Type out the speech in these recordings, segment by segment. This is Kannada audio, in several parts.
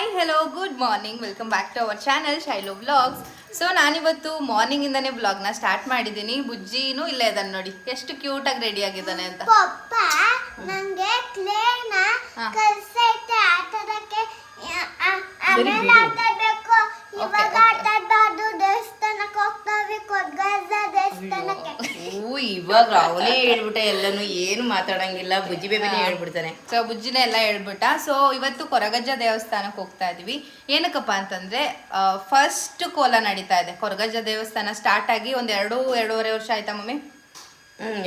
Hi hello good morning, welcome back to our channel Shailo vlogs. So ನಾನಿವತ್ತು ಮಾರ್ನಿಂಗಿಂದನೇ ವ್ಲಾಗ್ನ ಸ್ಟಾರ್ಟ್ ಮಾಡಿದ್ದೀನಿ. ಬುಜ್ಜಿನೂ ಇಲ್ಲೇ ಇದ್ದಾನೆ ನೋಡಿ, ಎಷ್ಟು ಕ್ಯೂಟಾಗಿ ರೆಡಿ ಆಗಿದ್ದಾನೆ ಅಂತ. ನಂಗೆ ಕ್ಲೇನ ಕಲ್ಸೈತೆ ಆಟದಕ್ಕೆ ಆಮೇಲೆ ಆಟಬೇಕು. ಇವಾಗ ಆಟಡಬಾರ್ದು, ದೇವಸ್ಥಾನಕ್ಕೆ ಹೋಗ್ತಾವೆ, ಕೊಡ್ಗಜ್ಜ ದೇವಸ್ಥಾನಕ್ಕೆ. ಇವಾಗ ಅವನೇ ಹೇಳ್ಬಿಟ್ಟೆ ಎಲ್ಲಾನು, ಏನು ಮಾತಾಡಂಗಿಲ್ಲ, ಬುಜ್ಜಿ ಬೇಬಿನೇ ಹೇಳ್ಬಿಡ್ತಾನೆ. ಸೊ ಬುಜ್ಜಿನೇ ಎಲ್ಲ ಹೇಳ್ಬಿಟ್ಟ. ಸೊ ಇವತ್ತು ಕೊರಗಜ್ಜ ದೇವಸ್ಥಾನಕ್ಕೆ ಹೋಗ್ತಾ ಇದೀವಿ. ಏನಕ್ಕಪ್ಪ ಅಂತಂದ್ರೆ ಫಸ್ಟ್ ಕೋಲ ನಡೀತಾ ಇದೆ. ಕೊರಗಜ್ಜ ದೇವಸ್ಥಾನ ಸ್ಟಾರ್ಟ್ ಆಗಿ ಎರಡೂವರೆ ವರ್ಷ ಆಯ್ತಾ ಮಮ್ಮಿ?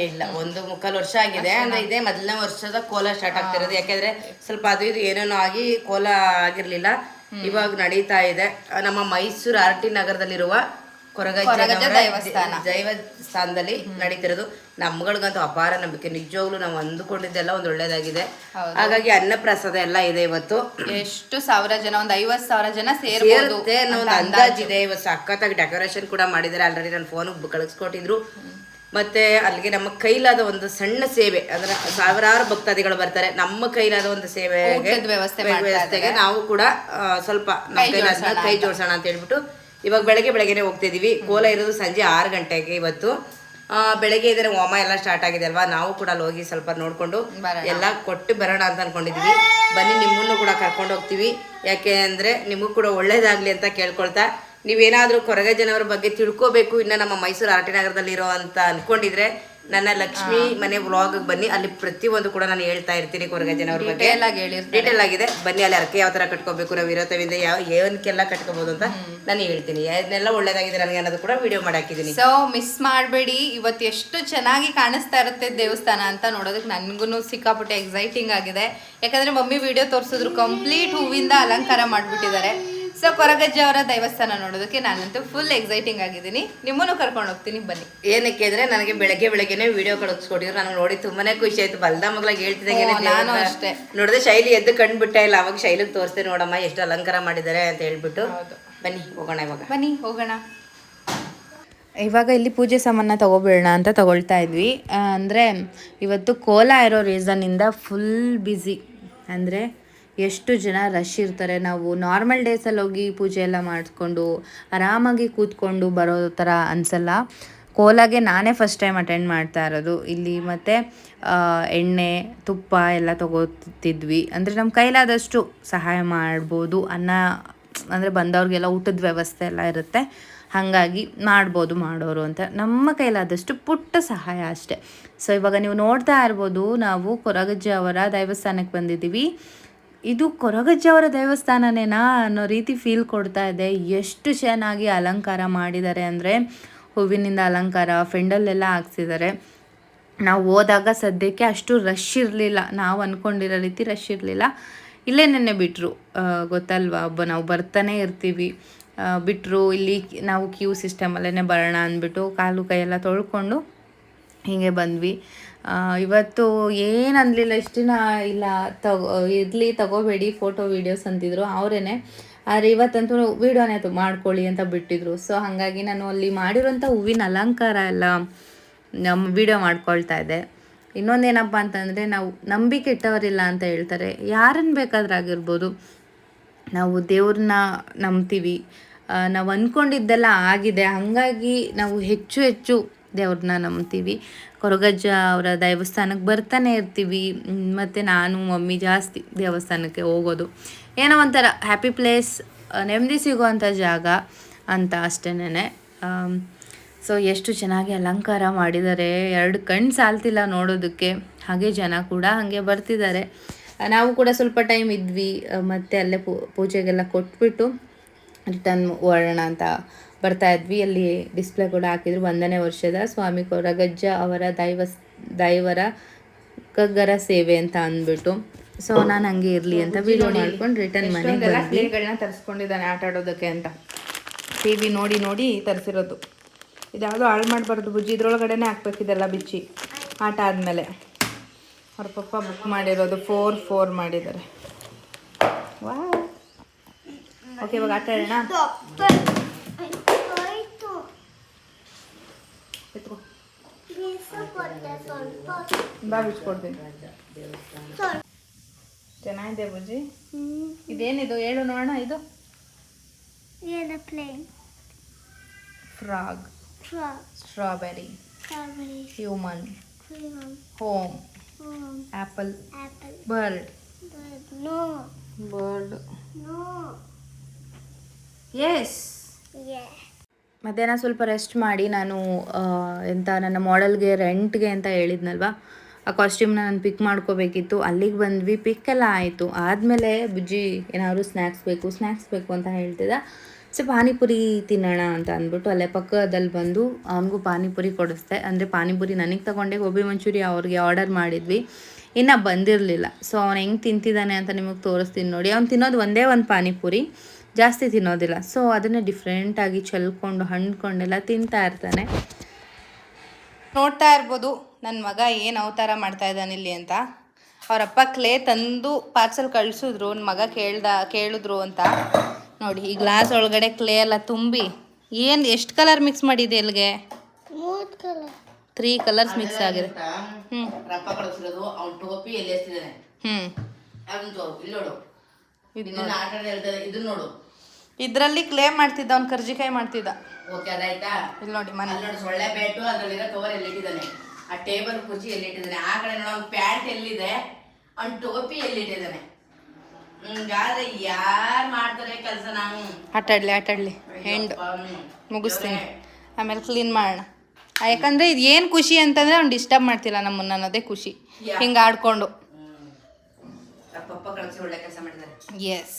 ಇಲ್ಲ, 1.25 ವರ್ಷ ಆಗಿದೆ. ಅಂದ್ರೆ ಇದೇ ಮೊದಲನೇ ವರ್ಷದ ಕೋಲ ಸ್ಟಾರ್ಟ್ ಆಗ್ತಿರೋದು. ಯಾಕೆಂದ್ರೆ ಸ್ವಲ್ಪ ಅದು ಇದು ಏನೇನೋ ಆಗಿ ಕೋಲ ಆಗಿರ್ಲಿಲ್ಲ. ಇವಾಗ ನಡೀತಾ ಇದೆ. ನಮ್ಮ ಮೈಸೂರು RT ನಗರದಲ್ಲಿರುವ ಕೊರಗಜ್ಜ ದೇವಸ್ಥಾನದಲ್ಲಿ ನಡೀತಿರೋದು. ನಮ್ಗಳಿಗಂತೂ ಅಪಾರ ನಂಬಿಕೆ, ನಿಜವಾಗ್ಲೂ ನಾವು ಅಂದುಕೊಂಡಿದ್ದೆಲ್ಲ ಒಂದು ಒಳ್ಳೇದಾಗಿದೆ. ಹಾಗಾಗಿ ಅನ್ನಪ್ರಸಾದ ಎಲ್ಲ ಇದೆ. ಇವತ್ತು ಎಷ್ಟು ಸಾವಿರ ಜನ, ಒಂದು 50,000 ಜನ ಸೇರುತ್ತೆ ಅನ್ನೋ ಒಂದು ಅಂದಾಜಿದೆ. ಇವತ್ತು ಸಖತ್ತಾಗಿ ಡೆಕೋರೇಷನ್ ಕೂಡ ಮಾಡಿದ್ದಾರೆ. ಆಲ್ರೆಡಿ ನನ್ನ ಫೋನ್ ಕಳಿಸ್ಕೊಟ್ಟಿದ್ರು. ಮತ್ತೆ ಅಲ್ಲಿಗೆ ನಮ್ಮ ಕೈಲಾದ ಒಂದು ಸಣ್ಣ ಸೇವೆ, ಅಂದ್ರೆ ಸಾವಿರಾರು ಭಕ್ತಾದಿಗಳು ಬರ್ತಾರೆ. ನಮ್ಮ ಕೈಲಾದ ಒಂದು ಸೇವೆಗೆ ವ್ಯವಸ್ಥೆಗೆ ನಾವು ಕೂಡ ಸ್ವಲ್ಪ ನಮ್ಮ ಕೈಲಾದ ಕೈ ಜೋಡಿಸೋಣ ಅಂತ ಹೇಳ್ಬಿಟ್ಟು ಇವಾಗ ಬೆಳಗ್ಗೆನೆ ಹೋಗ್ತಿದೀವಿ. ಕೋಲ ಇರೋದು ಸಂಜೆ 6 ಗಂಟೆಗೆ. ಇವತ್ತು ಬೆಳಗ್ಗೆ ಇದರ ಹೋಮ ಎಲ್ಲ ಸ್ಟಾರ್ಟ್ ಆಗಿದೆ ಅಲ್ವಾ, ನಾವು ಕೂಡ ಅಲ್ಲಿ ಹೋಗಿ ಸ್ವಲ್ಪ ನೋಡ್ಕೊಂಡು ಎಲ್ಲ ಕೊಟ್ಟು ಬರೋಣ ಅಂತ ಅನ್ಕೊಂಡಿದೀವಿ. ಬನ್ನಿ, ನಿಮ್ಮನ್ನು ಕೂಡ ಕರ್ಕೊಂಡು ಹೋಗ್ತೀವಿ. ಯಾಕೆ ಅಂದ್ರೆ ನಿಮಗೂ ಕೂಡ ಒಳ್ಳೇದಾಗ್ಲಿ ಅಂತ ಕೇಳ್ಕೊಳ್ತಾ, ನೀವೇನಾದ್ರೂ ಕೊರಗಜ್ಜನವರ ಬಗ್ಗೆ ತಿಳ್ಕೋಬೇಕು, ಇನ್ನು ನಮ್ಮ ಮೈಸೂರು RT ನಗರದಲ್ಲಿ ಇರೋ ಅಂತ ಅನ್ಕೊಂಡಿದ್ರೆ ನನ್ನ ಲಕ್ಷ್ಮಿ ಮನೆ ವ್ಲಾಗ್ ಬನ್ನಿ. ಅಲ್ಲಿ ಪ್ರತಿಯೊಂದು ಕೂಡ ನಾನು ಹೇಳ್ತಾ ಇರ್ತೀನಿ ಕೊರಗಜ್ಜನವ್ರ ಬಗ್ಗೆ ಡೀಟೇಲ್ ಆಗಿದೆ. ಬನ್ನಿ, ಅಲ್ಲಿ ಅರಕೆ ಯಾವ ತರ ಕಟ್ಕೋಬೇಕು, ನಾವು ಇರೋತವಿಂದ ಏನಕ್ಕೆಲ್ಲ ಕಟ್ಕೋಬಹುದು ಅಂತ ನಾನು ಹೇಳ್ತೀನಿ. ಅದನ್ನೆಲ್ಲ ಒಳ್ಳೇದಾಗಿದೆ ನನಗೆ ಅನ್ನೋದು ಕೂಡ ವಿಡಿಯೋ ಮಾಡಾಕಿದ್ದೀನಿ. ಸೊ ಮಿಸ್ ಮಾಡಬೇಡಿ. ಇವತ್ತು ಎಷ್ಟು ಚೆನ್ನಾಗಿ ಕಾಣಿಸ್ತಾ ಇರುತ್ತೆ ದೇವಸ್ಥಾನ ಅಂತ ನೋಡೋದಕ್ಕೆ ನನ್ಗೂ ಸಿಕ್ಕಾಪಟ್ಟೆ ಎಕ್ಸೈಟಿಂಗ್ ಆಗಿದೆ. ಯಾಕಂದ್ರೆ ಮಮ್ಮಿ ವಿಡಿಯೋ ತೋರಿಸಿದ್ರು, ಕಂಪ್ಲೀಟ್ ಹೂವಿಂದ ಅಲಂಕಾರ ಮಾಡಿಬಿಟ್ಟಿದ್ದಾರೆ. ಸೊ ಕೊರಗಜ್ಜ ಅವರ ದೇವಸ್ಥಾನ ನೋಡೋದಕ್ಕೆ ನಾನಂತೂ ಫುಲ್ ಎಕ್ಸೈಟಿಂಗ್ ಆಗಿದ್ದೀನಿ. ನಿಮ್ಮನ್ನು ಕರ್ಕೊಂಡು ಹೋಗ್ತೀನಿ, ಬನ್ನಿ. ಏನಕ್ಕೆ ಅಂದ್ರೆ ನನಗೆ ಬೆಳಗ್ಗೆನೆ ವಿಡಿಯೋ ಕಳಿಸ್ಕೊಟ್ಟಿದ್ರು. ನಾನು ನೋಡಿ ತುಂಬಾನೇ ಖುಷಿ ಆಯ್ತು. ಬಲ್ದ ಮಗ್ಲಾಗ ಹೇಳ್ತಿದ್ದಂಗೆ ನಾನು ಅಷ್ಟೇ ನೋಡಿದ್ರೆ ಶೈಲಿ ಎದ್ದು ಕಂಡುಬಿಟ್ಟೆ ಇಲ್ಲ. ಅವಾಗ ಶೈಲಿಗೆ ತೋರಿಸ್ತೇನೆ, ನೋಡಮ್ಮ ಎಷ್ಟು ಅಲಂಕಾರ ಮಾಡಿದ್ದಾರೆ ಅಂತ ಹೇಳ್ಬಿಟ್ಟು. ಬನ್ನಿ ಹೋಗೋಣ, ಇವಾಗ ಬನ್ನಿ ಹೋಗೋಣ. ಇವಾಗ ಇಲ್ಲಿ ಪೂಜೆ ಸಾಮಾನ ತಗೋಬೇಡ ಅಂತ ತಗೊಳ್ತಾ ಇದ್ವಿ. ಅಂದರೆ ಇವತ್ತು ಕೋಲ ಇರೋ ರೀಸನ್ನಿಂದ ಫುಲ್ ಬ್ಯುಸಿ. ಅಂದರೆ ಎಷ್ಟು ಜನ ರಶ್ ಇರ್ತಾರೆ. ನಾವು ನಾರ್ಮಲ್ ಡೇಸಲ್ಲಿ ಹೋಗಿ ಪೂಜೆ ಎಲ್ಲ ಮಾಡಿಸ್ಕೊಂಡು ಆರಾಮಾಗಿ ಕೂತ್ಕೊಂಡು ಬರೋ ಥರ ಅನಿಸಲ್ಲ. ಕೋಲಾಗೆ ನಾನೇ ಫಸ್ಟ್ ಟೈಮ್ ಅಟೆಂಡ್ ಮಾಡ್ತಾ ಇರೋದು ಇಲ್ಲಿ. ಮತ್ತು ಎಣ್ಣೆ ತುಪ್ಪ ಎಲ್ಲ ತಗೋತಿದ್ವಿ. ಅಂದರೆ ನಮ್ಮ ಕೈಲಾದಷ್ಟು ಸಹಾಯ ಮಾಡ್ಬೋದು ಅಂದರೆ ಬಂದವ್ರಿಗೆಲ್ಲ ಊಟದ ವ್ಯವಸ್ಥೆ ಎಲ್ಲ ಇರುತ್ತೆ, ಹಾಗಾಗಿ ಮಾಡ್ಬೋದು ಮಾಡೋರು ಅಂತ ನಮ್ಮ ಕೈಲಾದಷ್ಟು ಪುಟ್ಟ ಸಹಾಯ ಅಷ್ಟೆ. ಸೊ ಇವಾಗ ನೀವು ನೋಡ್ತಾ ಇರ್ಬೋದು, ನಾವು ಕೊರಗಜ್ಜ ಅವರ ದೇವಸ್ಥಾನಕ್ಕೆ ಬಂದಿದ್ದೀವಿ. ಇದು ಕೊರಗಜ್ಜ ಅವರ ದೇವಸ್ಥಾನನೇನಾ ಅನ್ನೋ ರೀತಿ ಫೀಲ್ ಕೊಡ್ತಾ ಇದೆ. ಎಷ್ಟು ಚೆನ್ನಾಗಿ ಅಲಂಕಾರ ಮಾಡಿದ್ದಾರೆ ಅಂದರೆ, ಹೂವಿನಿಂದ ಅಲಂಕಾರ ಫೆಂಡಲ್ಲೆಲ್ಲ ಹಾಕ್ಸಿದ್ದಾರೆ. ನಾವು ಹೋದಾಗ ಸದ್ಯಕ್ಕೆ ಅಷ್ಟು ರಶ್ ಇರಲಿಲ್ಲ, ನಾವು ಅಂದ್ಕೊಂಡಿರೋ ರೀತಿ ರಶ್ ಇರಲಿಲ್ಲ. ಇಲ್ಲೇ ನೆನ್ನೆ ಬಿಟ್ಟರು, ಗೊತ್ತಲ್ವಾ, ನಾವು ಬರ್ತಾನೆ ಇರ್ತೀವಿ. ಬಿಟ್ಟರು ಇಲ್ಲಿ ನಾವು ಕ್ಯೂ ಸಿಸ್ಟಮಲ್ಲೇ ಬರೋಣ ಅಂದ್ಬಿಟ್ಟು ಕಾಲು ಕೈಯೆಲ್ಲ ತೊಳ್ಕೊಂಡು ಹೀಗೆ ಬಂದ್ವಿ. ಇವತ್ತು ಏನು ಅನ್ನಲಿಲ್ಲ, ಇಷ್ಟು ದಿನ ಇಲ್ಲ ತಗೋಬೇಡಿ ಫೋಟೋ ವೀಡಿಯೋಸ್ ಅಂತಿದ್ರು ಅವರೇನೆ. ಆದರೆ ಇವತ್ತಂತೂ ವೀಡಿಯೋನೇ ಮಾಡ್ಕೊಳ್ಳಿ ಅಂತ ಬಿಟ್ಟಿದ್ರು. ಸೊ ಹಾಗಾಗಿ ನಾನು ಅಲ್ಲಿ ಮಾಡಿರೋಂಥ ಹೂವಿನ ಅಲಂಕಾರ ಎಲ್ಲ ನಮ್ಮ ವೀಡಿಯೋ ಮಾಡ್ಕೊಳ್ತಾ ಇದ್ದೆ. ಇನ್ನೊಂದೇನಪ್ಪ ಅಂತಂದರೆ, ನಾವು ನಂಬಿಕೆ ಇಟ್ಟವರಿಲ್ಲ ಅಂತ ಹೇಳ್ತಾರೆ. ಯಾರನ್ನು ಬೇಕಾದ್ರೂ ಆಗಿರ್ಬೋದು, ನಾವು ದೇವ್ರನ್ನ ನಂಬ್ತೀವಿ. ನಾವು ಅಂದ್ಕೊಂಡಿದ್ದೆಲ್ಲ ಆಗಿದೆ, ಹಾಗಾಗಿ ನಾವು ಹೆಚ್ಚು ದೇವ್ರನ್ನ ನಂಬ್ತೀವಿ. ಕೊರಗಜ್ಜ ಅವರ ದೇವಸ್ಥಾನಕ್ಕೆ ಬರ್ತಾನೆ ಇರ್ತೀವಿ. ಮತ್ತು ನಾನು ಮಮ್ಮಿ ಜಾಸ್ತಿ ದೇವಸ್ಥಾನಕ್ಕೆ ಹೋಗೋದು. ಏನೋ ಒಂಥರ ಹ್ಯಾಪಿ ಪ್ಲೇಸ್, ನೆಮ್ಮದಿ ಸಿಗೋವಂಥ ಜಾಗ ಅಂತ ಅಷ್ಟೇನೆ. ಸೊ ಎಷ್ಟು ಚೆನ್ನಾಗಿ ಅಲಂಕಾರ ಮಾಡಿದ್ದಾರೆ, 2 ಕಣ್ಣು ಸಾಲ್ತಿಲ್ಲ ನೋಡೋದಕ್ಕೆ. ಹಾಗೆ ಜನ ಕೂಡ ಹಾಗೆ ಬರ್ತಿದ್ದಾರೆ. ನಾವು ಕೂಡ ಸ್ವಲ್ಪ ಟೈಮ್ ಇದ್ವಿ, ಮತ್ತು ಅಲ್ಲೇ ಪೂಜೆಗೆಲ್ಲ ಕೊಟ್ಬಿಟ್ಟು ರಿಟರ್ನ್ ಹೊರಡೋಣ ಅಂತ ಬರ್ತಾ ಇದ್ವಿ. ಅಲ್ಲಿ ಡಿಸ್ಪ್ಲೇ ಕೂಡ ಹಾಕಿದ್ರು, 1ನೇ ವರ್ಷದ ಸ್ವಾಮಿ ಕೊರಗಜ್ಜ ಅವರ ದೈವರ ಕಗ್ಗರ ಸೇವೆ ಅಂತ ಅಂದ್ಬಿಟ್ಟು. ಸೊ ನಾನು ಹಂಗೆ ಇರಲಿ ಅಂತ ವಿಡಿಯೋ ಮಾಡ್ಕೊಂಡು ರಿಟರ್ನ್ ಮನೆಗೆ ಬಂದ್ವಿ. ತರಿಸ್ಕೊಂಡಿದ್ದಾನೆ ಆಟ ಆಡೋದಕ್ಕೆ ಅಂತ. TV ನೋಡಿ ತರಿಸಿರೋದು. ಇದ್ಯಾವುದೋ ಹಾಳು ಮಾಡಬಾರ್ದು ಬುಜ್ಜಿ, ಇದ್ರೊಳಗಡೆನೇ ಹಾಕ್ಬೇಕಿದೆಲ್ಲ ಬಿಚ್ಚಿ ಆಟ ಆದಮೇಲೆ. ಅವ್ರ ಪಪ್ಪ ಬುಕ್ ಮಾಡಿರೋದು 4 ಮಾಡಿದ್ದಾರೆ. ವಾ ಓಕೆ, ಇವಾಗ ಆಟ ಆಡೋಣ. ಬಾ ಬಿಚ್ಕೊಡ್ತೀನಿ. ಚೆನ್ನಾಗಿದೆ ಬುಜ್ಜಿ. ಇದೇನಿದು ಹೇಳು ನೋಡೋಣ. ಇದು aeroplane, frog, strawberry, human, home, apple, bird, bird, yes. ಮಧ್ಯಾಹ್ನ ಸ್ವಲ್ಪ ರೆಸ್ಟ್ ಮಾಡಿ ನಾನು ಎಂತ ನನ್ನ ಮಾಡೆಲ್ಗೆ ರೆಂಟ್ಗೆ ಅಂತ ಹೇಳಿದ್ನಲ್ವ, ಆ ಕಾಸ್ಟ್ಯೂಮ್ನ ನಾನು ಪಿಕ್ ಮಾಡ್ಕೋಬೇಕಿತ್ತು. ಅಲ್ಲಿಗೆ ಬಂದ್ವಿ, ಪಿಕ್ ಎಲ್ಲ ಆಯಿತು. ಆದಮೇಲೆ ಬುಜ್ಜಿ ಏನಾದ್ರು ಸ್ನ್ಯಾಕ್ಸ್ ಬೇಕು ಅಂತ ಹೇಳ್ತಿದ್ದ. ಸೊ ಪಾನಿಪುರಿ ತಿನ್ನೋಣ ಅಂತ ಅಂದ್ಬಿಟ್ಟು ಅಲ್ಲೇ ಪಕ್ಕದಲ್ಲಿ ಬಂದು ಅವನಿಗೂ ಪಾನಿಪುರಿ ಕೊಡಿಸ್ದೆ. ಅಂದರೆ ಪಾನಿಪುರಿ ನನಗೆ ತಗೊಂಡೆ, ಗೋಬಿ ಮಂಚೂರಿ ಅವ್ರಿಗೆ ಆರ್ಡರ್ ಮಾಡಿದ್ವಿ, ಇನ್ನೂ ಬಂದಿರಲಿಲ್ಲ. ಸೊ ಅವ್ನು ಹೆಂಗೆ ತಿಂತಿದ್ದಾನೆ ಅಂತ ನಿಮಗೆ ತೋರಿಸ್ತೀನಿ ನೋಡಿ. ಅವ್ನು ತಿನ್ನೋದು ಒಂದೇ ಒಂದು ಪಾನಿಪುರಿ, ಜಾಸ್ತಿ ತಿನ್ನೋದಿಲ್ಲ. ಸೊ ಅದನ್ನೇ ಡಿಫ್ರೆಂಟಾಗಿ ಚೆಲ್ಕೊಂಡು ಹಣ್ಕೊಂಡೆಲ್ಲ ತಿಂತಾ ಇರ್ತಾನೆ. ನೋಡ್ತಾ ಇರ್ಬೋದು ನನ್ನ ಮಗ ಏನು ಅವತಾರ ಮಾಡ್ತಾ ಇದ್ದಾನೆ ಇಲ್ಲಿ ಅಂತ. ಅವರಪ್ಪ ಕ್ಲೇ ತಂದು ಪಾರ್ಸಲ್ ಕಳಿಸಿದ್ರು, ನನ್ನ ಮಗ ಕೇಳಿದ್ರು ಅಂತ. ನೋಡಿ ಈ ಗ್ಲಾಸ್ ಒಳಗಡೆ ಕ್ಲೇ ಎಲ್ಲ ತುಂಬಿ ಎಷ್ಟು ಕಲರ್ ಮಿಕ್ಸ್ ಮಾಡಿದೆ ಇಲ್ಲಿಗೆ? 3 ಕಲರ್ಸ್ ಮಿಕ್ಸ್ ಆಗಿದೆ. ರಪ್ಪ ಕಳಿಸಿರೋದು. ಅವ್ನು ಟೋಪಿ ಎಲ್ಲಿ ಎಸ್ತಿದ್ದಾನೆ? ಇಲ್ಲಿ ನೋಡು, ಇದನ್ನ ನೋಡು. ಇದರಲ್ಲಿ ಕ್ಲೇ ಮಾಡ್ತಿದ್ದ, ಅವ್ನು ಕರ್ಜಿಕಾಯಿ ಮಾಡ್ತಿದ್ದ. ಓಕೆ, ಅದಾಯ್ತಾ? ಇಲ್ಲಿ ನೋಡಿ ಮನೆ ನೋಡಿ, ಸೊಳ್ಳೆ ಬೇಟು ಅದ್ರಲ್ಲಿರೋ ಕವರ್ ಎಲ್ಲಿಟ್ಟಿದ್ದಾನೆ, ಆ ಟೇಬಲ್ ಕುರ್ಚಿ ಎಲ್ಲಿಟ್ಟಿದ್ದಾನೆ, ಆ ಕಡೆ ನೋಡು ಅವ್ನ ಪ್ಯಾಂಟ್ ಎಲ್ಲಿದೆ, ಅವ್ನ ಟೋಪಿ ಎಲ್ಲಿಟ್ಟಿದ್ದಾನೆ. ಹಿಂಗಾದ್ರೆ ಯಾರು ಮಾಡ್ತಾರೆ ಕೆಲಸ? ನಾವು ಆಟಾಡ್ಲಿ ಹೆಂಡು ಮುಗಿಸ್ತೀನಿ, ಆಮೇಲೆ ಕ್ಲೀನ್ ಮಾಡೋಣ. ಯಾಕಂದರೆ ಇದು ಏನು ಖುಷಿ ಅಂತಂದರೆ ಅವ್ನು ಡಿಸ್ಟರ್ಬ್ ಮಾಡ್ತಿಲ್ಲ ನಮ್ಮನ್ನು ಅನ್ನೋದೇ ಖುಷಿ. ಹಿಂಗೆ ಆಡ್ಕೊಂಡು ಪಪ್ಪ ಕಳಿಸಿ ಒಳ್ಳೆ ಕೆಲಸ ಮಾಡಿದ್ದಾರೆ. ಎಸ್.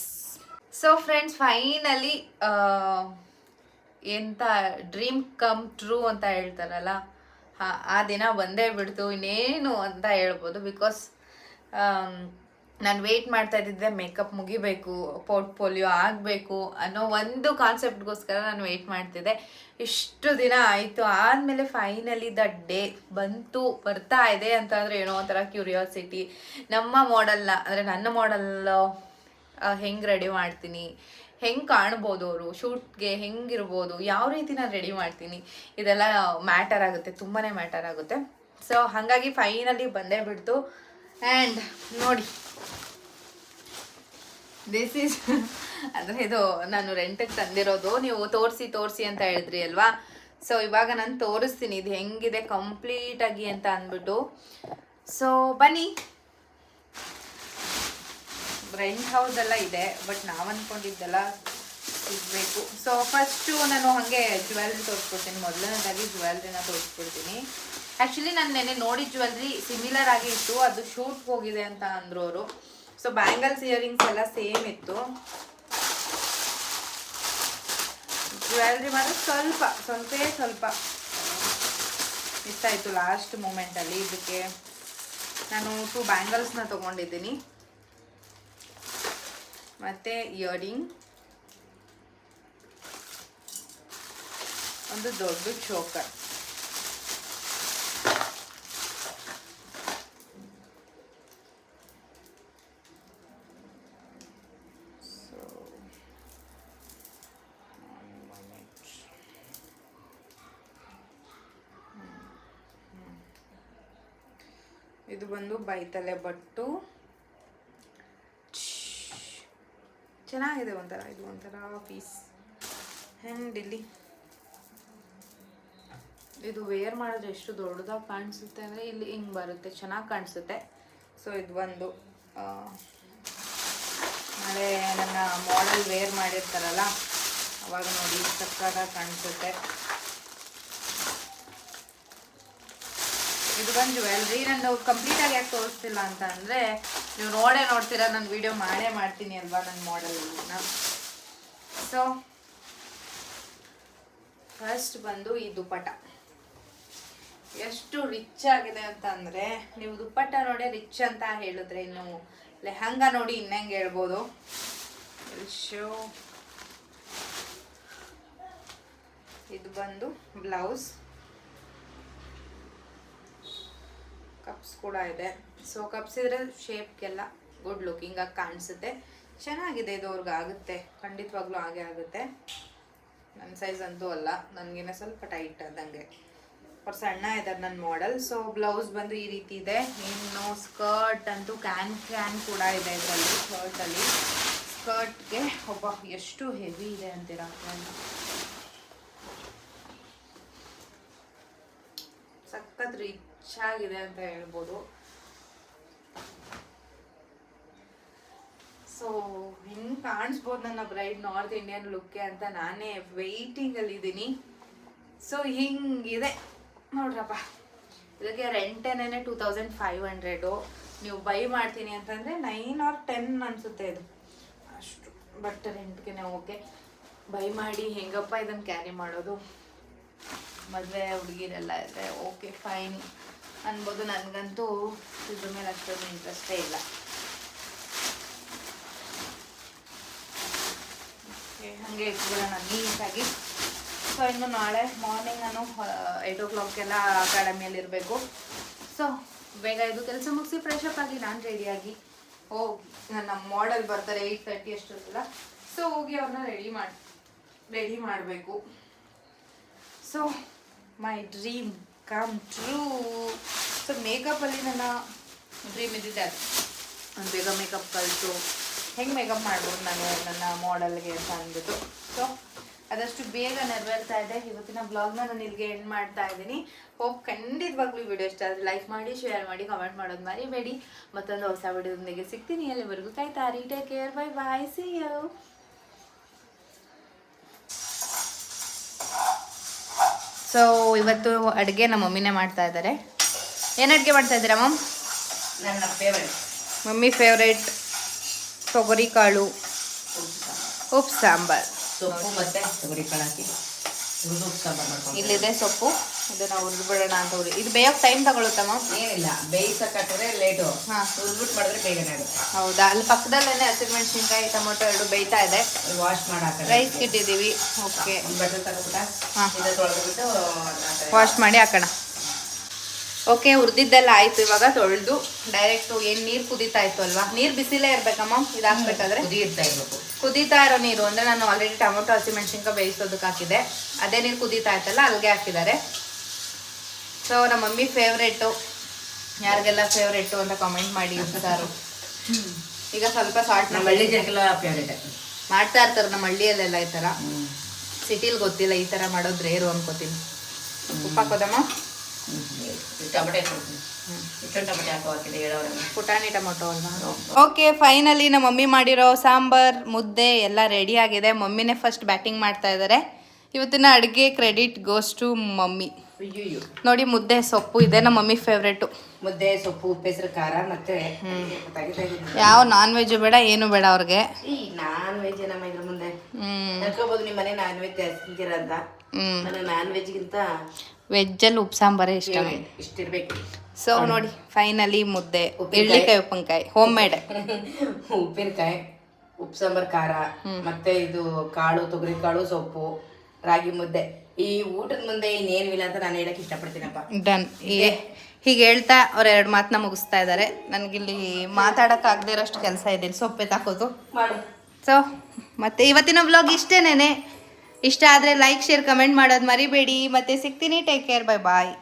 ಸೊ ಫ್ರೆಂಡ್ಸ್, ಫೈನಲಿ ಎಂಥ ಡ್ರೀಮ್ ಕಮ್ ಟ್ರೂ ಅಂತ ಹೇಳ್ತಾರಲ್ಲ, ಆ ದಿನ ಬಂದೇ ಬಿಡ್ತು. ಇನ್ನೇನು ಅಂತ ಹೇಳ್ಬೋದು. ಬಿಕಾಸ್ ನಾನು ವೆಯ್ಟ್ ಮಾಡ್ತಾ ಇದ್ದಿದ್ದೆ, ಮೇಕಪ್ ಮುಗಿಬೇಕು, ಪೋರ್ಟ್ಫೋಲಿಯೋ ಆಗಬೇಕು ಅನ್ನೋ ಒಂದು ಕಾನ್ಸೆಪ್ಟ್ಗೋಸ್ಕರ ನಾನು ವೆಯ್ಟ್ ಮಾಡ್ತಿದ್ದೆ. ಇಷ್ಟು ದಿನ ಆಯಿತು. ಆದಮೇಲೆ ಫೈನಲಿ ದ ಡೇ ಬರ್ತಾ ಇದೆ ಅಂತಂದರೆ ಏನೋ ಒಂಥರ ಕ್ಯೂರಿಯಾಸಿಟಿ. ನಮ್ಮ ಮಾಡೆಲ್ನ ಅಂದರೆ ನನ್ನ ಮಾಡೆಲ್ಲ ಹೆಂಗೆ ರೆಡಿ ಮಾಡ್ತೀನಿ, ಹೆಂಗೆ ಕಾಣ್ಬೋದು, ಅವರು ಶೂಟ್ಗೆ ಹೆಂಗಿರ್ಬೋದು, ಯಾವ ರೀತಿ ನಾನು ರೆಡಿ ಮಾಡ್ತೀನಿ, ಇದೆಲ್ಲ ಮ್ಯಾಟರ್ ಆಗುತ್ತೆ, ತುಂಬಾ ಮ್ಯಾಟರ್ ಆಗುತ್ತೆ. ಸೊ ಹಾಗಾಗಿ ಫೈನಲಿ ಬಂದೇ ಬಿಡ್ತು. ಆ್ಯಂಡ್ ನೋಡಿ, ದಿಸ್ ಈಸ್ ಅಂದರೆ ಇದು ನಾನು ರೆಂಟಿಗೆ ತಂದಿರೋದು. ನೀವು ತೋರಿಸಿ ಅಂತ ಹೇಳಿದ್ರಿ ಅಲ್ವಾ. ಸೊ ಇವಾಗ ನಾನು ತೋರಿಸ್ತೀನಿ ಇದು ಹೆಂಗಿದೆ ಕಂಪ್ಲೀಟಾಗಿ ಅಂತ ಅಂದ್ಬಿಟ್ಟು. ಸೊ ಬನ್ನಿ. ರೆಂಟ್ ಹೌಸ್ ಎಲ್ಲ ಇದೆ, ಬಟ್ ನಾವು ಅಂದ್ಕೊಂಡಿದ್ದೆಲ್ಲ ಸಿಗಬೇಕು. ಸೊ ಫಸ್ಟು ನಾನು ಹಾಗೆ ಜ್ಯುವೆಲ್ರಿ ತೋರಿಸ್ಕೊಡ್ತೀನಿ. ಮೊದಲನೇದಾಗಿ ಜ್ಯುವೆಲ್ರಿನ ತೋರಿಸ್ಕೊಡ್ತೀನಿ. ಆ್ಯಕ್ಚುಲಿ ನಾನು ನೆನ್ನೆ ನೋಡಿದ ಜ್ಯುವೆಲ್ರಿ ಸಿಮಿಲರ್ ಆಗಿ ಇತ್ತು, ಅದು ಶೂಟ್ಗೆ ಹೋಗಿದೆ ಅಂತ ಅಂದರು ಅವರು. ಸೊ ಬ್ಯಾಂಗಲ್ಸ್, ಇಯರಿಂಗ್ಸ್ ಎಲ್ಲ ಸೇಮ್ ಇತ್ತು. ಜ್ಯುವೆಲ್ರಿ ಮಾತ್ರ ಸ್ವಲ್ಪ ಮಿಸ್ ಆಯಿತು ಲಾಸ್ಟ್ ಮೂಮೆಂಟಲ್ಲಿ. ಇದಕ್ಕೆ ನಾನು 2 ಬ್ಯಾಂಗಲ್ಸ್ನ ತೊಗೊಂಡಿದ್ದೀನಿ, ಮತ್ತು ಇಯರಿಂಗ್, ಒಂದು ದೊಡ್ಡ ಚೋಕರ್. ಇದು ಬಂದು ಬೈತಲೆ ಬಟ್ಟು, ಚೆನ್ನಾಗಿದೆ ಒಂಥರ. ಇದು ಒಂಥರ ಪೀಸ್. ಆ್ಯಂಡ್ ಇಲ್ಲಿ ಇದು ವೇರ್ ಮಾಡಿದ್ರೆ ಎಷ್ಟು ದೊಡ್ಡದಾಗಿ ಕಾಣಿಸುತ್ತೆ ಅಂದರೆ ಇಲ್ಲಿ ಹಿಂಗೆ ಬರುತ್ತೆ, ಚೆನ್ನಾಗಿ ಕಾಣಿಸುತ್ತೆ. ಸೊ ಇದು ಒಂದು ನಾಳೆ ನನ್ನ ಮಾಡೆಲ್ ವೇರ್ ಮಾಡಿರ್ತಾರಲ್ಲ ಅವಾಗ ನೋಡಿ ಸಕ್ಕತ್ತಾಗಿ ಕಾಣಿಸುತ್ತೆ. ಇದು ಬಂದು ಜ್ಯುವೆಲ್ರಿ. ನಾನು ಕಂಪ್ಲೀಟಾಗಿ ಯಾಕೆ ತೋರಿಸ್ತಿಲ್ಲ ಅಂತ ಅಂದರೆ, ನೀವು ನೋಡ್ತೀರಾ, ನಾನು ವಿಡಿಯೋ ಮಾಡ್ತೀನಿ ಅಲ್ವಾ ನನ್ನ ಮಾಡೆಲ್ನ. ಸೊ ಫಸ್ಟ್ ಬಂದು ಈ ದುಪ್ಪಟ್ಟ ಎಷ್ಟು ರಿಚ್ ಆಗಿದೆ ಅಂತ ಅಂದರೆ, ನೀವು ದುಪ್ಪಟ್ಟ ನೋಡಿ ರಿಚ್ ಅಂತ ಹೇಳಿದ್ರೆ ಇನ್ನು ಲೆಹಂಗಾ ನೋಡಿ ಇನ್ನಂಗೆ ಹೇಳ್ಬೋದು. ಶೋ ಇದು ಬಂದು ಬ್ಲೌಸ್, ಕಪ್ಸ್ ಕೂಡ ಇದೆ. ಸೊ ಕಪ್ಸ್ ಇದ್ರೆ ಶೇಪ್ಗೆಲ್ಲ ಗುಡ್ ಲುಕಿಂಗಾಗಿ ಕಾಣಿಸುತ್ತೆ. ಚೆನ್ನಾಗಿದೆ, ಇದು ಅವ್ರಿಗೆ ಆಗುತ್ತೆ, ಖಂಡಿತವಾಗ್ಲೂ ಹಾಗೆ ಆಗುತ್ತೆ. ನನ್ನ ಸೈಜ್ ಅಂತೂ ಅಲ್ಲ, ನನಗೇನೆ ಸ್ವಲ್ಪ ಟೈಟ್ ಆದಂಗೆ. ಅವ್ರು ಸಣ್ಣ ಇದ್ದಾರೆ ನನ್ನ ಮಾಡೆಲ್. ಸೊ ಬ್ಲೌಸ್ ಬಂದು ಈ ರೀತಿ ಇದೆ. ಇನ್ನು ಸ್ಕರ್ಟ್ ಅಂತೂ ಕ್ಯಾನ್ ಕೂಡ ಇದೆ ಇದರಲ್ಲಿ. ಸ್ಕರ್ಟ್ಗೆ ಎಷ್ಟು ಹೆವಿ ಇದೆ ಅಂತೀರಾ, ಸಖತ್ ರಿಚ್ ಆಗಿದೆ ಅಂತ ಹೇಳ್ಬೋದು. ಸೊ ಹಿಂಗೆ ಕಾಣಿಸ್ಬೋದು ನನ್ನ ಬ್ರೈಡ್ ನಾರ್ತ್ ಇಂಡಿಯನ್ ಲುಕ್ಕೆ ಅಂತ ನಾನೇ ವೆಯ್ಟಿಂಗಲ್ಲಿ ಇದ್ದೀನಿ. ಸೊ ಹಿಂಗಿದೆ ನೋಡ್ರಪ್ಪ. ಇದಕ್ಕೆ ರೆಂಟೇನೇ 2500. ನೀವು ಬೈ ಮಾಡ್ತೀನಿ ಅಂತಂದರೆ 9 or 10 ಅನಿಸುತ್ತೆ ಇದು, ಅಷ್ಟು. But ರೆಂಟ್ಗೆ okay. ಬೈ ಮಾಡಿ ಹೆಂಗಪ್ಪ ಇದನ್ನು ಕ್ಯಾರಿ ಮಾಡೋದು, ಮದುವೆ ಹುಡುಗಿರೆಲ್ಲ ಇದ್ದರೆ ಓಕೆ ಫೈನ್ ಅನ್ಬೋದು. ನನಗಂತೂ ಇದ್ರ ಮೇಲೆ ಅಷ್ಟೊಂದು ಇಂಟ್ರೆಸ್ಟೇ ಇಲ್ಲ. ಹಾಗೆ ಇಟ್ಬಿಡೋಣ ನೀಟಾಗಿ. ಸೊ ಇನ್ನು ನಾಳೆ ಮಾರ್ನಿಂಗ್ ನಾನು 8 o'clock ಅಕಾಡೆಮಿಯಲ್ಲಿ ಇರಬೇಕು. ಸೊ ಬೇಗ ಇದು ಕೆಲಸ ಮುಗಿಸಿ ಫ್ರೆಶ್ ಅಪ್ ಆಗಿ ನಾನು ರೆಡಿಯಾಗಿ ಹೋಗಿ, ನಮ್ಮ ಮಾಡೆಲ್ ಬರ್ತಾರೆ 8:30 ಅಷ್ಟೊಂದಿಲ್ಲ. ಸೊ ಹೋಗಿ ಅವ್ರನ್ನ ರೆಡಿ ಮಾಡಬೇಕು. So my dream come true. So ಮೇಕಪ್ಪಲ್ಲಿ ನನ್ನ ಡ್ರೀಮ್ ಇದ್ದಿದೆ, ಅದು ಬೇಗ ಮೇಕಪ್ ಕಲಿತು ಹೆಂಗೆ ಮೇಕಪ್ ಮಾಡ್ಬೋದು ನಾನು ನನ್ನ ಮಾಡೆಲ್ಗೆ ಅಂತ ಅಂದ್ಬಿಟ್ಟು. ಸೊ ಆದಷ್ಟು ಬೇಗ ನೆರವೇರ್ತಾ ಇದೆ. ಇವತ್ತಿನ ಬ್ಲಾಗ್ನ ನಾನು ಇಲ್ಲಿಗೆ ಎಂಡ್ ಮಾಡ್ತಾ ಇದ್ದೀನಿ. ಹೋಪ್ ಖಂಡಿತವಾಗ್ಲೂ ಈ ವಿಡಿಯೋ ಇಷ್ಟ ಆದರೆ ಲೈಕ್ ಮಾಡಿ, ಶೇರ್ ಮಾಡಿ, ಕಮೆಂಟ್ ಮಾಡೋದು ಮರಿಬೇಡಿ. ಮತ್ತೊಂದು ಹೊಸ ವಿಡಿಯೋದೊಂದಿಗೆ ಸಿಗ್ತೀನಿ. ಅಲ್ಲಿವರೆಗೂ ಕಾಯ್ತಾರಿ. Take care, bye bye, see you. So ಇವತ್ತು ಅಡುಗೆ ನಮ್ಮ ಮಮ್ಮಿನೇ ಮಾಡ್ತಾ ಇದ್ದಾರೆ. ಏನು ಅಡುಗೆ ಮಾಡ್ತಾ ಇದ್ದೀರಾ ಮಮ್? ನನ್ನ ಫೇವ್ರೇಟ್, ಮಮ್ಮಿ ಫೇವ್ರೇಟ್ ತೊಗರಿ ಕಾಳು ಉಪ್ಪು ಸಾಂಬಾರ್. ಸೊಪ್ಪು ಮತ್ತೆ ತೊಗರಿ ಕಾಳು ಹಾಕಿ ಹುರಿದು ಉಪ್ಪು ಸಾಂಬಾರು ಮಾಡ್ಕೊಂಡು. ಇಲ್ಲಿದೆ ಸೊಪ್ಪು, ಇದನ್ನ ಹುರಿದು ಬಿಡೋಣ ಅಂತ. ಇದು ಬೇಯೋಕೆ ಟೈಮ್ ತಗೊಳುತ್ತಮ್ಮ? ಏನಿಲ್ಲ, ಬೇಯಿಸಕ್ಕಾದ್ರೆ ಲೇಟು. ಹಾಂ, ಹುರಿದ್ಬಿಟ್ಟು ಮಾಡಿದ್ರೆ ಬೇಗನೆ ಆಗುತ್ತೆ. ಹೌದಾ? ಅಲ್ಲಿ ಪಕ್ಕದಲ್ಲೇ ಹಸಿಮೆಣಸಿನ್ಕಾಯಿ, ಟೊಮೊಟೊ ಎರಡು ಬೇಯ್ತಾ ಇದೆ. ವಾಶ್ ಮಾಡಿ ರೈಸ್ ಇಟ್ಟಿದ್ದೀವಿ. ಓಕೆ, ಒಂದು ಬಟ್ಟೆ ತಗೊಬಿಟ್ಟ ಹಾಂ, ಇದು ತೊಳೆದ್ಬಿಟ್ಟು ವಾಶ್ ಮಾಡಿ ಹಾಕೋಣ. ಓಕೆ, ಹುರಿದಿದ್ದೆಲ್ಲ ಆಯಿತು. ಇವಾಗ ತೊಳೆದು ಡೈರೆಕ್ಟು ಏನು ನೀರು ಕುದೀತಾ ಇತ್ತು ಅಲ್ವಾ, ನೀರು ಬಿಸಿಲೇ ಇರಬೇಕಮ್ಮ ಇದು ಹಾಕ್ಬೇಕಾದ್ರೆ? ಕುದಿಯುತ್ತಾ ಇರಬೇಕು. ಕುದೀತಾ ಇರೋ ನೀರು ಅಂದರೆ ನಾನು ಆಲ್ರೆಡಿ ಟೊಮೊಟೊ ಹಸಿಮೆಣಸಿನ್ಕಾಯಿ ಬೇಯಿಸೋದಕ್ಕೆ ಹಾಕಿದೆ, ಅದೇ ನೀರು ಕುದೀತಾ ಇತ್ತಲ್ಲ ಅಲ್ಲಿಗೆ ಹಾಕಿದ್ದಾರೆ. ಸೊ ನಮ್ಮ ಮಮ್ಮಿ ಫೇವ್ರೇಟು, ಯಾರಿಗೆಲ್ಲ ಫೇವ್ರೇಟು ಅಂತ ಕಾಮೆಂಟ್ ಮಾಡಿ ಸಾರು. ಈಗ ಸ್ವಲ್ಪ ಸಾಲ್ಟ್ ನಮ್ಮ ಹಳ್ಳಿ ಜನಕ್ಕೆಲ್ಲ ಫೇವ್ರೇಟ್ ಮಾಡ್ತಾ ಇರ್ತಾರೆ, ನಮ್ಮ ಹಳ್ಳಿಯಲ್ಲೆಲ್ಲ ಈ ಥರ. ಸಿಟಿಲಿ ಗೊತ್ತಿಲ್ಲ, ಈ ಥರ ಮಾಡೋದು ರೇರು ಅನ್ಕೋತೀನಿ. ಉಪ್ಪು ಹಾಕೋದಮ್ಮ? ಟೊಮೆಟೊ ಹಾಕ್ತೀನಿ. ಇಷ್ಟೊಂದು ಟೊಮೆಟೊ ಹಾಕಿದೆ ಪುಟಾಣಿ ಟೊಮೊಟೊ ಅಲ್ವಾ? ಓಕೆ, ಫೈನಲಿ ನಮ್ಮ ಮಮ್ಮಿ ಮಾಡಿರೋ ಸಾಂಬಾರ್ ಮುದ್ದೆ ಎಲ್ಲ ರೆಡಿ ಆಗಿದೆ. ಮಮ್ಮಿನೇ ಫಸ್ಟ್ ಬ್ಯಾಟಿಂಗ್ ಮಾಡ್ತಾ ಇದ್ದಾರೆ. ಇವತ್ತಿನ ಅಡುಗೆ ಕ್ರೆಡಿಟ್ ಗೋಸ್ ಟು ಮಮ್ಮಿ. ನೋಡಿ, ಮುದ್ದೆ ಸೊಪ್ಪು ಇದೆ ನಮ್ಮ ಮಮ್ಮಿ ಫೇವ್ರೇಟು. ಮುದ್ದೆ ಸೊಪ್ಪು, ಉಪ್ಪೆಸರು, ಖಾರ ಮತ್ತೆ ಯಾವ ನಾನ್ ವೆಜ್ ಬೇಡ, ಏನು ಬೇಡ ಅವ್ರಿಗೆ. ಈ ನಾನ್ ವೆಜ್ ನಮ್ಮ ಇದ್ರ ಮುಂದೆ ಅನ್ಕೋಬಹುದು ನಿಮ್ಮ ಮನೆ ನಾನ್ ವೆಜ್ ತಿಂತೀರ ಅಂತ. ನನಗೆ ನಾನ್ ವೆಜ್ಗಿಂತ ವೆಜ್ಜಲ್ಲಿ ಉಪ್ಪು ಸಾಂಬಾರೇ ಇಷ್ಟ ಇಷ್ಟಿರ್ಬೇಕು. ಸೊ ನೋಡಿ, ಫೈನಲಿ ಮುದ್ದೆ, ಎಳ್ಳಿಕಾಯಿ ಉಪ್ಪಿನಕಾಯಿ, ಹೋಮ್ ಮೇಡ್. ಉಪ್ಪಿನಕಾಯಿ, ಉಪ್ಪು ಸಾಂಬಾರ್, ಖಾರ ಮತ್ತೆ ಇದು ಕಾಳು, ತೊಗರಿ ಕಾಳು, ಸೊಪ್ಪು, ರಾಗಿ ಮುದ್ದೆ. ಈ ಊಟದ ಮುಂದೆ ಇನ್ನೇನಿಲ್ಲ ಅಂತ ನಾನು ಹೇಳಕ್ ಇಷ್ಟಪಡ್ತೀನಪ್ಪ. ಡನ್. ಹೀಗೆ ಹೇಳ್ತಾ ಅವ್ರು 2 ಮಾತನ್ನ ಮುಗಿಸ್ತಾ ಇದ್ದಾರೆ. ನನಗಿಲ್ಲಿ ಮಾತಾಡೋಕ್ಕಾಗದೇ ಇರೋಷ್ಟು ಕೆಲಸ ಇದೆ, ಸೊಪ್ಪೆ ತಾಕೋದು ಮಾಡು. ಸೊ ಮತ್ತೆ ಇವತ್ತಿನ ವ್ಲಾಗ್ ಇಷ್ಟೇನೇನೆ. ಇಷ್ಟ ಆದರೆ ಲೈಕ್, ಶೇರ್, ಕಮೆಂಟ್ ಮಾಡೋದು ಮರಿಬೇಡಿ. ಮತ್ತೆ ಸಿಗ್ತೀನಿ. ಟೇಕ್ ಕೇರ್, ಬೈ ಬಾಯ್.